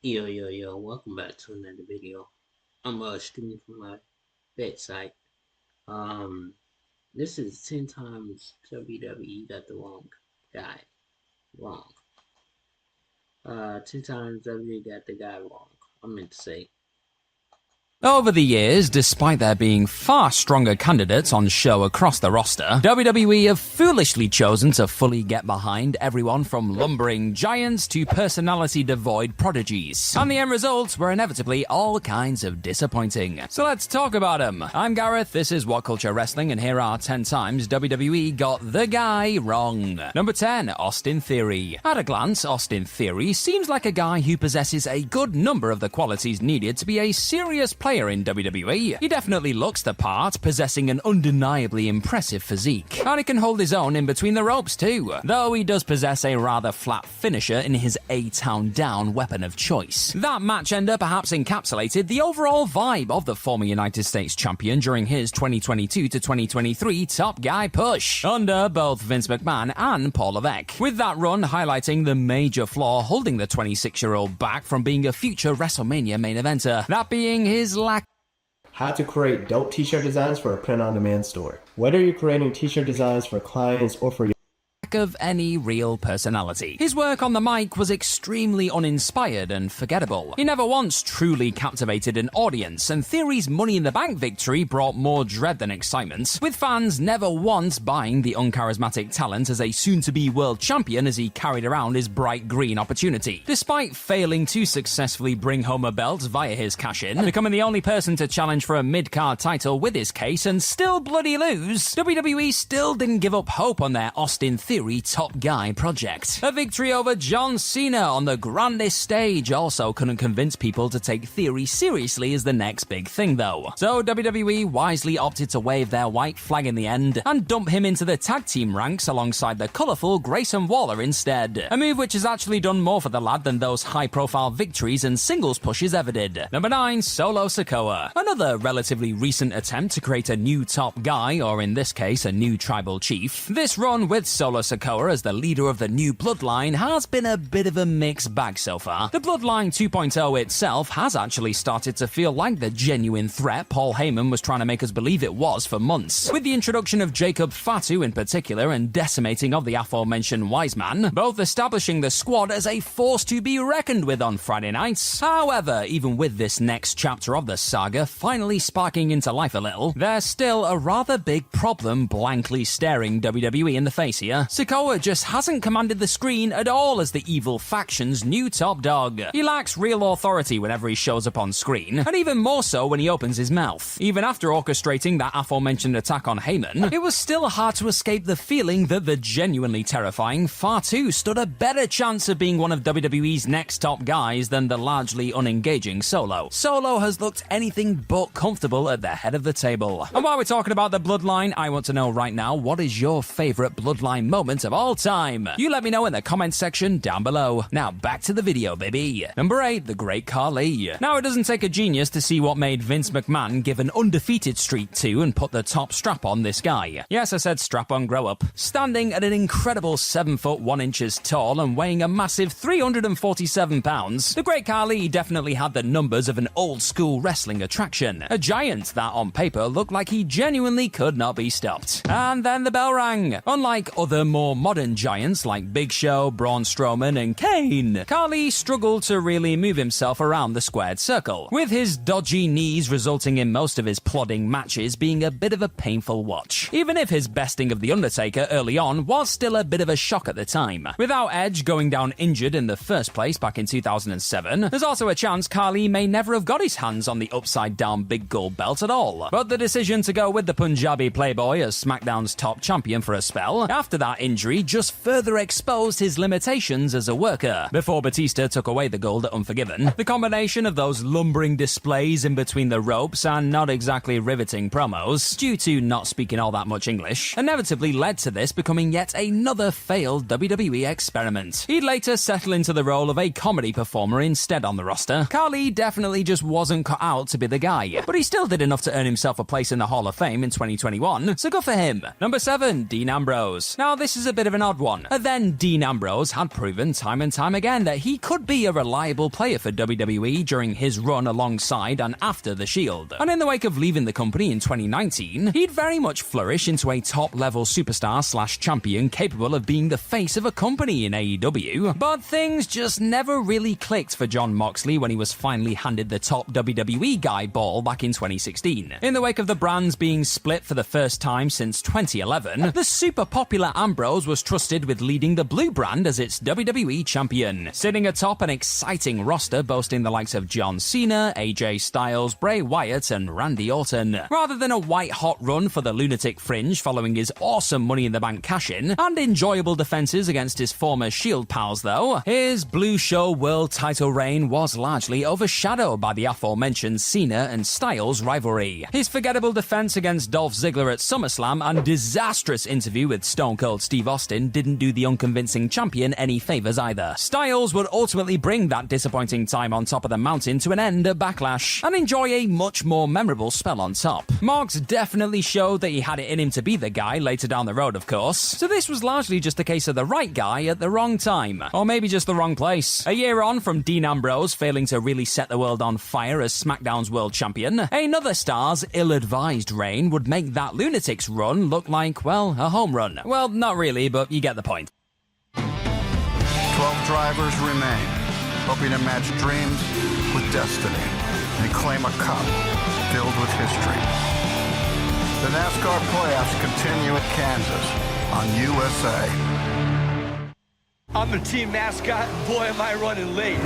Yo, welcome back to another video. I'm streaming from my bedside. Um, this is 10 times WWE got the wrong guy wrong. 10 times WWE got the guy wrong. I meant to say. Over the years, despite there being far stronger candidates on show across the roster, WWE have foolishly chosen to fully get behind everyone from lumbering giants to personality-devoid prodigies. And the end results were inevitably all kinds of disappointing. So let's talk about them. I'm Gareth, this is What Culture Wrestling, and here are 10 times WWE got the guy wrong. Number 10, Austin Theory. At a glance, Austin Theory seems like a guy who possesses a good number of the qualities needed to be a serious player in WWE. He definitely looks the part, possessing an undeniably impressive physique. And he can hold his own in between the ropes too, though he does possess a rather flat finisher in his A-Town Down weapon of choice. That match ender perhaps encapsulated the overall vibe of the former United States champion during his 2022 to 2023 Top Guy push, under both Vince McMahon and Paul Levesque, with that run highlighting the major flaw holding the 26-year-old back from being a future WrestleMania main eventer, that being his lack How to create dope t-shirt designs for a print-on-demand store. Whether you're creating t-shirt designs for clients or for your of any real personality. His work on the mic was extremely uninspired and forgettable. He never once truly captivated an audience, and Theory's Money in the Bank victory brought more dread than excitement, with fans never once buying the uncharismatic talent as a soon-to-be world champion as he carried around his bright green opportunity. Despite failing to successfully bring home a belt via his cash-in, becoming the only person to challenge for a mid-card title with his case and still bloody lose, WWE still didn't give up hope on their Austin Theory Top Guy project. A victory over John Cena on the grandest stage also couldn't convince people to take Theory seriously as the next big thing though. So WWE wisely opted to wave their white flag in the end and dump him into the tag team ranks alongside the colourful Grayson Waller instead. A move which has actually done more for the lad than those high-profile victories and singles pushes ever did. Number 9, Solo Sikoa. Another relatively recent attempt to create a new top guy, or in this case a new tribal chief. This run with Solo Sikoa as the leader of the new Bloodline has been a bit of a mixed bag so far. The Bloodline 2.0 itself has actually started to feel like the genuine threat Paul Heyman was trying to make us believe it was for months, with the introduction of Jacob Fatu in particular and decimating of the aforementioned Wise Man, both establishing the squad as a force to be reckoned with on Friday nights. However, even with this next chapter of the saga finally sparking into life a little, there's still a rather big problem blankly staring WWE in the face here. Sikoa just hasn't commanded the screen at all as the evil faction's new top dog. He lacks real authority whenever he shows up on screen, and even more so when he opens his mouth. Even after orchestrating that aforementioned attack on Heyman, it was still hard to escape the feeling that the genuinely terrifying Fatu stood a better chance of being one of WWE's next top guys than the largely unengaging Solo. Solo has looked anything but comfortable at the head of the table. And while we're talking about the Bloodline, I want to know right now, what is your favourite Bloodline moment of all time? You let me know in the comments section down below. Now back to the video, baby. Number 8, The Great Khali. Now it doesn't take a genius to see what made Vince McMahon give an undefeated streak to and put the top strap on this guy. Yes, I said strap on, grow up. Standing at an incredible 7 foot 1 inches tall and weighing a massive 347 pounds, The Great Khali definitely had the numbers of an old school wrestling attraction. A giant that on paper looked like he genuinely could not be stopped. And then the bell rang. Unlike other more modern giants like Big Show, Braun Strowman, and Kane, Khali struggled to really move himself around the squared circle, with his dodgy knees resulting in most of his plodding matches being a bit of a painful watch, even if his besting of The Undertaker early on was still a bit of a shock at the time. Without Edge going down injured in the first place back in 2007, there's also a chance Khali may never have got his hands on the upside-down big gold belt at all. But the decision to go with the Punjabi Playboy as SmackDown's top champion for a spell after that injury just further exposed his limitations as a worker. Before Batista took away the gold at Unforgiven, the combination of those lumbering displays in between the ropes and not exactly riveting promos, due to not speaking all that much English, inevitably led to this becoming yet another failed WWE experiment. He'd later settle into the role of a comedy performer instead on the roster. Khali definitely just wasn't cut out to be the guy, but he still did enough to earn himself a place in the Hall of Fame in 2021, so good for him. Number 7, Dean Ambrose. Now this this is a bit of an odd one. Then Dean Ambrose had proven time and time again that he could be a reliable player for WWE during his run alongside and after the Shield. And in the wake of leaving the company in 2019, he'd very much flourish into a top-level superstar/champion capable of being the face of a company in AEW. But things just never really clicked for Jon Moxley when he was finally handed the top WWE guy ball back in 2016. In the wake of the brands being split for the first time since 2011, the super popular Ambrose was trusted with leading the blue brand as its WWE champion, sitting atop an exciting roster boasting the likes of John Cena, AJ Styles, Bray Wyatt, and Randy Orton. Rather than a white-hot run for the Lunatic Fringe following his awesome Money in the Bank cash-in and enjoyable defenses against his former Shield pals though, his Blue Show World title reign was largely overshadowed by the aforementioned Cena and Styles rivalry. His forgettable defense against Dolph Ziggler at SummerSlam and disastrous interview with Stone Cold Steve Austin didn't do the unconvincing champion any favors either. Styles would ultimately bring that disappointing time on top of the mountain to an end at Backlash and enjoy a much more memorable spell on top. Mox definitely showed that he had it in him to be the guy later down the road, of course, so this was largely just a case of the right guy at the wrong time, or maybe just the wrong place. A year on from Dean Ambrose failing to really set the world on fire as SmackDown's world champion, another star's ill-advised reign would make that Lunatics run look like, well, a home run. Well, not really, but you get the point. 12 drivers remain, hoping to match dreams with destiny and claim a cup filled with history. The NASCAR playoffs continue at Kansas on USA. I'm the team mascot, and boy, am I running late.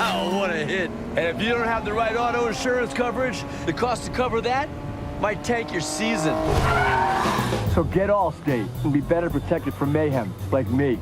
Ow, what a hit. And if you don't have the right auto insurance coverage, the cost to cover that might tank your season. So get Allstate and be better protected from mayhem, like me.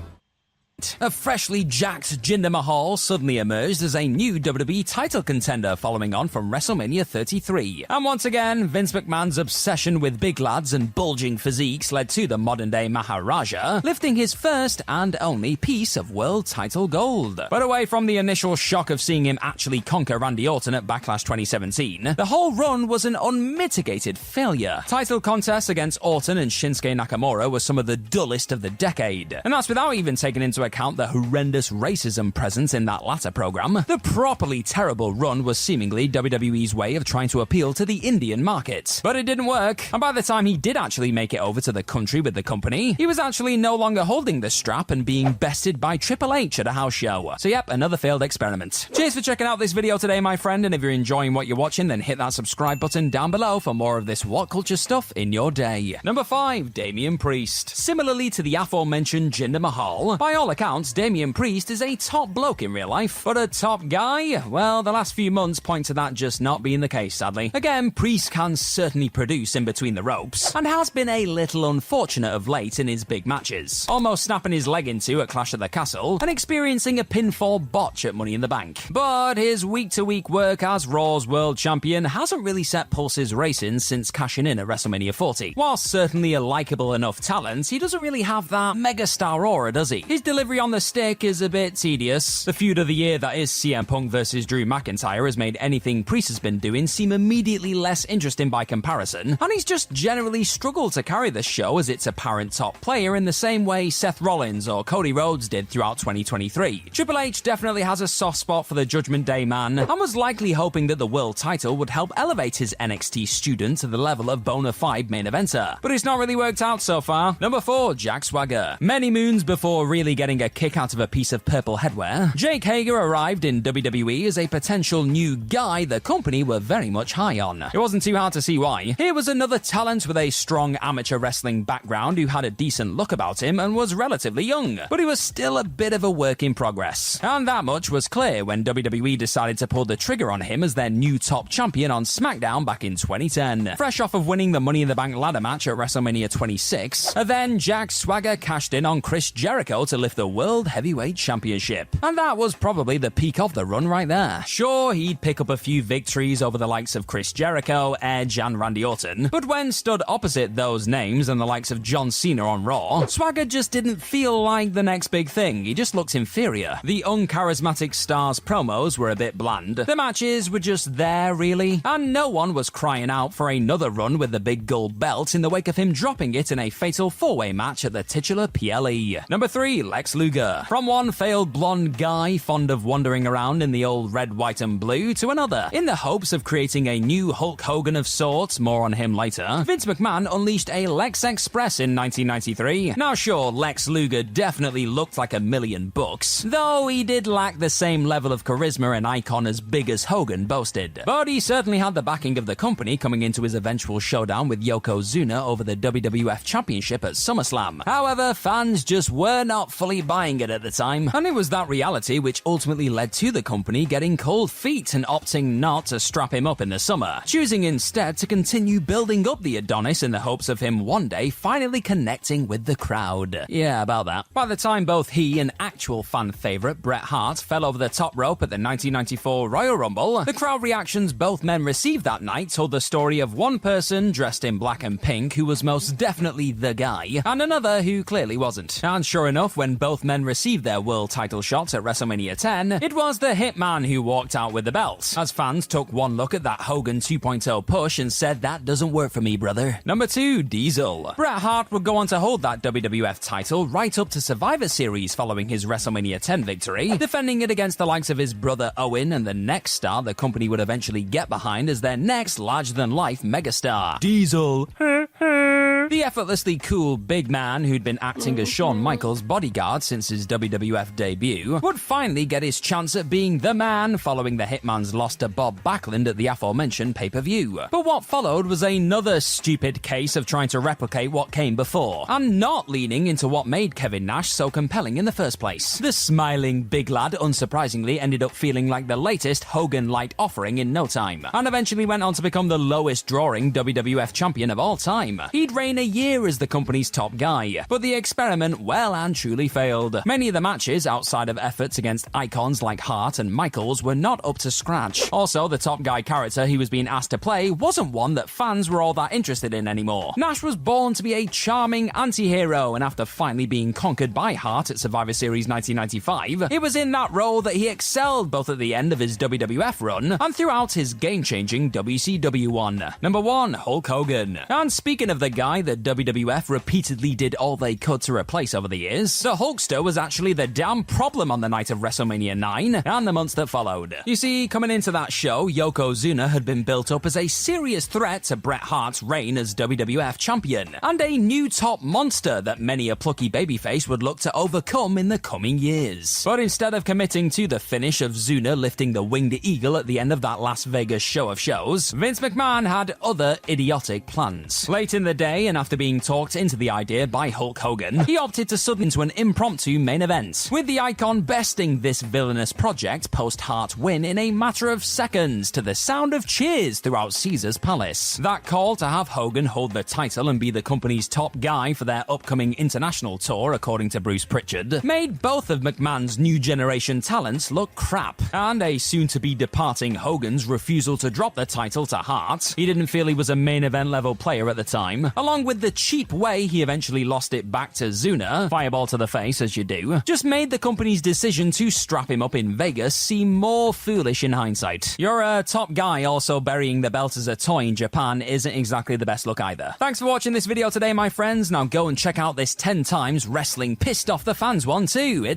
A freshly jacked Jinder Mahal suddenly emerged as a new WWE title contender following on from WrestleMania 33. And once again, Vince McMahon's obsession with big lads and bulging physiques led to the modern-day Maharaja lifting his first and only piece of world title gold. But away from the initial shock of seeing him actually conquer Randy Orton at Backlash 2017, the whole run was an unmitigated failure. Title contests against Orton and Shinsuke Nakamura were some of the dullest of the decade. And that's without even taking into account the horrendous racism present in that latter program. The properly terrible run was seemingly WWE's way of trying to appeal to the Indian market. But it didn't work, and by the time he did actually make it over to the country with the company, he was actually no longer holding the strap and being bested by Triple H at a house show. So yep, another failed experiment. Cheers for checking out this video today, my friend, and if you're enjoying what you're watching, then hit that subscribe button down below for more of this What Culture stuff in your day. Number 5, Damian Priest. Similarly to the aforementioned Jinder Mahal, by all accounts, Damian Priest is a top bloke in real life, but a top guy? Well, the last few months point to that just not being the case, sadly. Again, Priest can certainly produce in between the ropes, and has been a little unfortunate of late in his big matches, almost snapping his leg in two at Clash at the Castle, and experiencing a pinfall botch at Money in the Bank. But his week-to-week work as Raw's world champion hasn't really set pulses racing since cashing in at WrestleMania 40. While certainly a likeable enough talent, he doesn't really have that megastar aura, does he? His delivery on the stick is a bit tedious. The feud of the year that is CM Punk versus Drew McIntyre has made anything Priest has been doing seem immediately less interesting by comparison, and he's just generally struggled to carry the show as its apparent top player in the same way Seth Rollins or Cody Rhodes did throughout 2023. Triple H definitely has a soft spot for the Judgment Day man, and was likely hoping that the world title would help elevate his NXT student to the level of bona fide main eventer. But it's not really worked out so far. Number 4, Jack Swagger. Many moons before really getting a kick out of a piece of purple headwear, Jake Hager arrived in WWE as a potential new guy the company were very much high on. It wasn't too hard to see why. Here was another talent with a strong amateur wrestling background who had a decent look about him and was relatively young, but he was still a bit of a work in progress. And that much was clear when WWE decided to pull the trigger on him as their new top champion on SmackDown back in 2010. Fresh off of winning the Money in the Bank ladder match at WrestleMania 26, then Jack Swagger cashed in on Chris Jericho to lift the the World Heavyweight Championship. And that was probably the peak of the run right there. Sure, he'd pick up a few victories over the likes of Chris Jericho, Edge, and Randy Orton, but when stood opposite those names and the likes of John Cena on Raw, Swagger just didn't feel like the next big thing. He just looked inferior. The uncharismatic star's promos were a bit bland. The matches were just there, really, and no one was crying out for another run with the big gold belt in the wake of him dropping it in a fatal four-way match at the titular PLE. Number 3, Lex Luger. From one failed blonde guy fond of wandering around in the old red, white, and blue to another, in the hopes of creating a new Hulk Hogan of sorts, more on him later, Vince McMahon unleashed a Lex Express in 1993. Now sure, Lex Luger definitely looked like $1,000,000, though he did lack the same level of charisma and icon as big as Hogan boasted. But he certainly had the backing of the company coming into his eventual showdown with Yokozuna over the WWF Championship at SummerSlam. However, fans just were not fully buying it at the time, and it was that reality which ultimately led to the company getting cold feet and opting not to strap him up in the summer, choosing instead to continue building up the Adonis in the hopes of him one day finally connecting with the crowd. Yeah, about that. By the time both he and actual fan favourite Bret Hart fell over the top rope at the 1994 Royal Rumble, the crowd reactions both men received that night told the story of one person dressed in black and pink who was most definitely the guy, and another who clearly wasn't. And sure enough, when both men received their world title shots at WrestleMania 10, it was the Hitman who walked out with the belt, as fans took one look at that Hogan 2.0 push and said, "That doesn't work for me, brother." Number 2, Diesel. Bret Hart would go on to hold that WWF title right up to Survivor Series following his WrestleMania 10 victory, defending it against the likes of his brother Owen and the next star the company would eventually get behind as their next larger-than-life megastar, Diesel. The effortlessly cool big man who'd been acting as Shawn Michaels' bodyguard since his WWF debut would finally get his chance at being the man following the Hitman's loss to Bob Backlund at the aforementioned pay-per-view. But what followed was another stupid case of trying to replicate what came before, and not leaning into what made Kevin Nash so compelling in the first place. The smiling big lad, unsurprisingly, ended up feeling like the latest Hogan-light offering in no time, and eventually went on to become the lowest drawing WWF champion of all time. He'd reign a year as the company's top guy, but the experiment well and truly failed. Many of the matches, outside of efforts against icons like Hart and Michaels, were not up to scratch. Also, the top guy character he was being asked to play wasn't one that fans were all that interested in anymore. Nash was born to be a charming anti-hero, and after finally being conquered by Hart at Survivor Series 1995, it was in that role that he excelled both at the end of his WWF run and throughout his game-changing WCW one. Number 1, Hulk Hogan. And speaking of the guy that WWF repeatedly did all they could to replace over the years, the Hulkster was actually the damn problem on the night of WrestleMania 9 and the months that followed. You see, coming into that show, Yokozuna had been built up as a serious threat to Bret Hart's reign as WWF champion, and a new top monster that many a plucky babyface would look to overcome in the coming years. But instead of committing to the finish of Zuna lifting the winged eagle at the end of that Las Vegas show of shows, Vince McMahon had other idiotic plans. Late in the day, and after being talked into the idea by Hulk Hogan, he opted to sub into an impromptu main event, with the icon besting this villainous project post-Hart win in a matter of seconds to the sound of cheers throughout Caesar's Palace. That call to have Hogan hold the title and be the company's top guy for their upcoming international tour, according to Bruce Pritchard, made both of McMahon's new generation talents look crap, and a soon-to-be departing Hogan's refusal to drop the title to Hart — he didn't feel he was a main event level player at the time — along with the cheap way he eventually lost it back to Zuna, fireball to the face as you do, just made the company's decision to strap him up in Vegas seem more foolish in hindsight. Your top guy also burying the belt as a toy in Japan isn't exactly the best look either. Thanks for watching this video today, my friends. Now go and check out this 10 times wrestling pissed off the fans one too.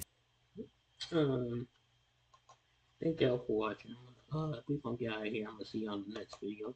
Thank y'all for watching. We gonna get out of here. I'm gonna see you on the next video.